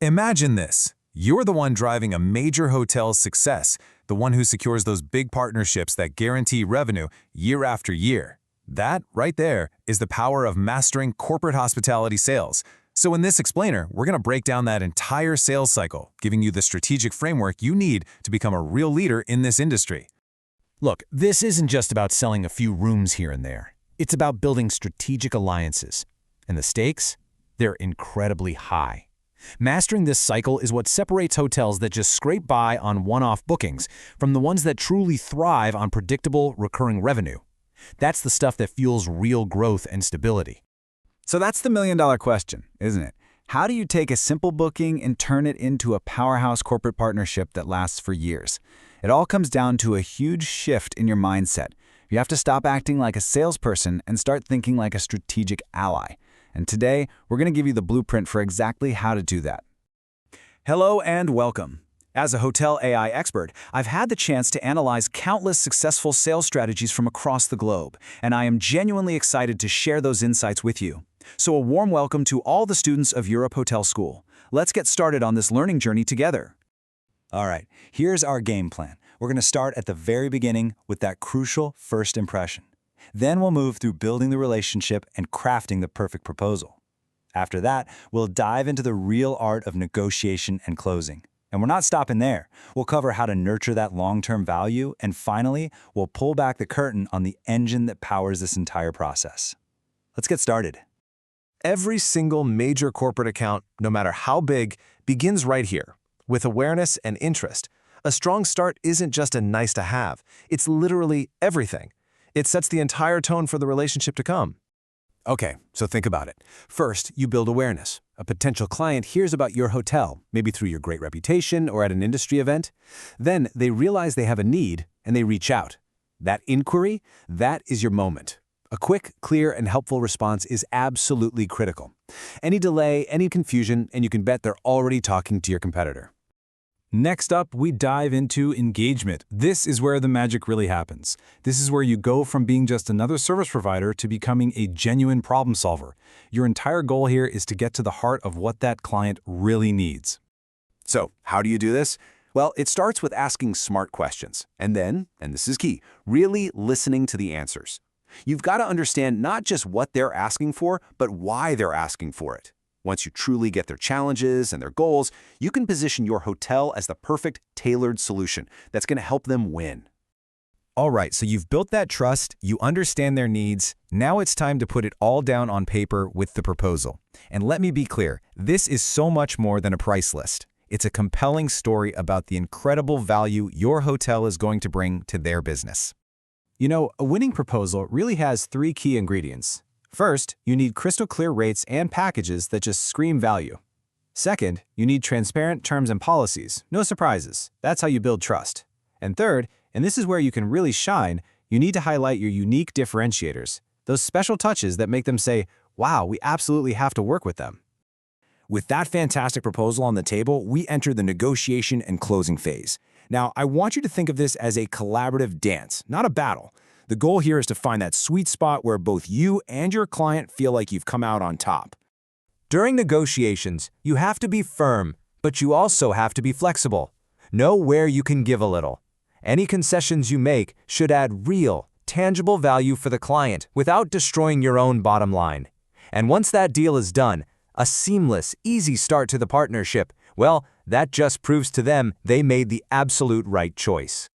Imagine this. You're the one driving a major hotel's success, the one who secures those big partnerships that guarantee revenue year after year. That, right there, is the power of mastering corporate hospitality sales. So in this explainer, we're going to break down that entire sales cycle, giving you the strategic framework you need to become a real leader in this industry. Look, this isn't just about selling a few rooms here and there. It's about building strategic alliances. And the stakes? They're incredibly high. Mastering this cycle is what separates hotels that just scrape by on one-off bookings from the ones that truly thrive on predictable, recurring revenue. That's the stuff that fuels real growth and stability. So that's the million-dollar question, isn't it? How do you take a simple booking and turn it into a powerhouse corporate partnership that lasts for years? It all comes down to a huge shift in your mindset. You have to stop acting like a salesperson and start thinking like a strategic ally. And today, we're going to give you the blueprint for exactly how to do that. Hello and welcome. As a hotel AI expert, I've had the chance to analyze countless successful sales strategies from across the globe, and I am genuinely excited to share those insights with you. So a warm welcome to all the students of Europe Hotel School. Let's get started on this learning journey together. All right, here's our game plan. We're going to start at the very beginning with that crucial first impression. Then we'll move through building the relationship and crafting the perfect proposal. After that, we'll dive into the real art of negotiation and closing. And we're not stopping there. We'll cover how to nurture that long-term value, and finally, we'll pull back the curtain on the engine that powers this entire process. Let's get started. Every single major corporate account, no matter how big, begins right here, with awareness and interest. A strong start isn't just a nice-to-have. It's literally everything. It sets the entire tone for the relationship to come. Okay, so think about it. First, you build awareness. A potential client hears about your hotel, maybe through your great reputation or at an industry event. Then they realize they have a need and they reach out. That inquiry, that is your moment. A quick, clear, and helpful response is absolutely critical. Any delay, any confusion, and you can bet they're already talking to your competitor. Next up, we dive into engagement. This is where the magic really happens. This is where you go from being just another service provider to becoming a genuine problem solver. Your entire goal here is to get to the heart of what that client really needs. So, how do you do this? Well, it starts with asking smart questions. And then, and this is key, really listening to the answers. You've got to understand not just what they're asking for, but why they're asking for it. Once you truly get their challenges and their goals, you can position your hotel as the perfect, tailored solution that's going to help them win. All right, so you've built that trust, you understand their needs. Now it's time to put it all down on paper with the proposal. And let me be clear, this is so much more than a price list. It's a compelling story about the incredible value your hotel is going to bring to their business. You know, a winning proposal really has 3 key ingredients. First, you need crystal clear rates and packages that just scream value. Second, you need transparent terms and policies, no surprises. That's how you build trust. And third, and this is where you can really shine, you need to highlight your unique differentiators, those special touches that make them say, wow, we absolutely have to work with them. With that fantastic proposal on the table, we enter the negotiation and closing phase. Now, I want you to think of this as a collaborative dance, not a battle. The goal here is to find that sweet spot where both you and your client feel like you've come out on top. During negotiations, you have to be firm, but you also have to be flexible. Know where you can give a little. Any concessions you make should add real, tangible value for the client without destroying your own bottom line. And once that deal is done, a seamless, easy start to the partnership, well, that just proves to them they made the absolute right choice.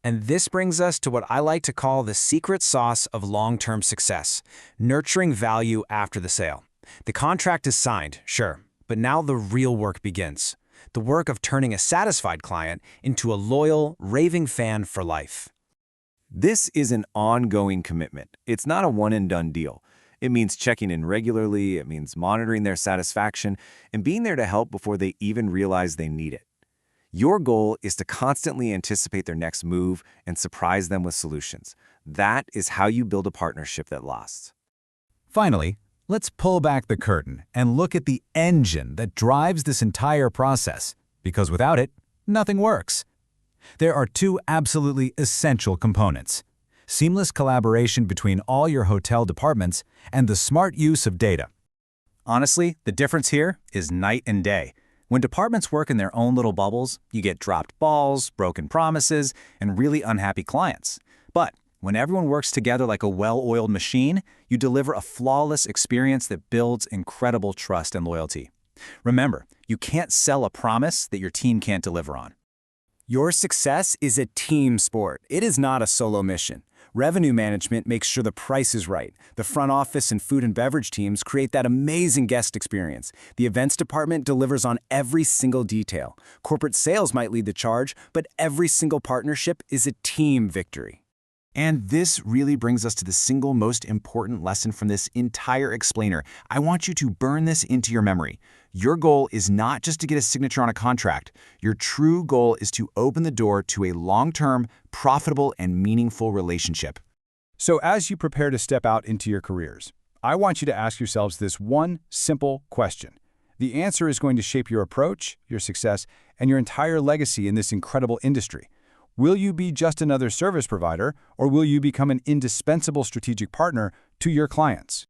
And this brings us to what I like to call the secret sauce of long-term success, nurturing value after the sale. The contract is signed, sure, but now the real work begins. The work of turning a satisfied client into a loyal, raving fan for life. This is an ongoing commitment. It's not a one-and-done deal. It means checking in regularly, it means monitoring their satisfaction, and being there to help before they even realize they need it. Your goal is to constantly anticipate their next move and surprise them with solutions. That is how you build a partnership that lasts. Finally, let's pull back the curtain and look at the engine that drives this entire process, because without it, nothing works. There are 2 absolutely essential components: seamless collaboration between all your hotel departments and the smart use of data. Honestly, the difference here is night and day. When departments work in their own little bubbles, you get dropped balls, broken promises, and really unhappy clients. But when everyone works together like a well-oiled machine, you deliver a flawless experience that builds incredible trust and loyalty. Remember, you can't sell a promise that your team can't deliver on. Your success is a team sport. It is not a solo mission. Revenue management makes sure the price is right. The front office and food and beverage teams create that amazing guest experience. The events department delivers on every single detail. Corporate sales might lead the charge, but every single partnership is a team victory. And this really brings us to the single most important lesson from this entire explainer. I want you to burn this into your memory. Your goal is not just to get a signature on a contract. Your true goal is to open the door to a long-term, profitable, and meaningful relationship. So as you prepare to step out into your careers, I want you to ask yourselves this one simple question. The answer is going to shape your approach, your success, and your entire legacy in this incredible industry. Will you be just another service provider, or will you become an indispensable strategic partner to your clients?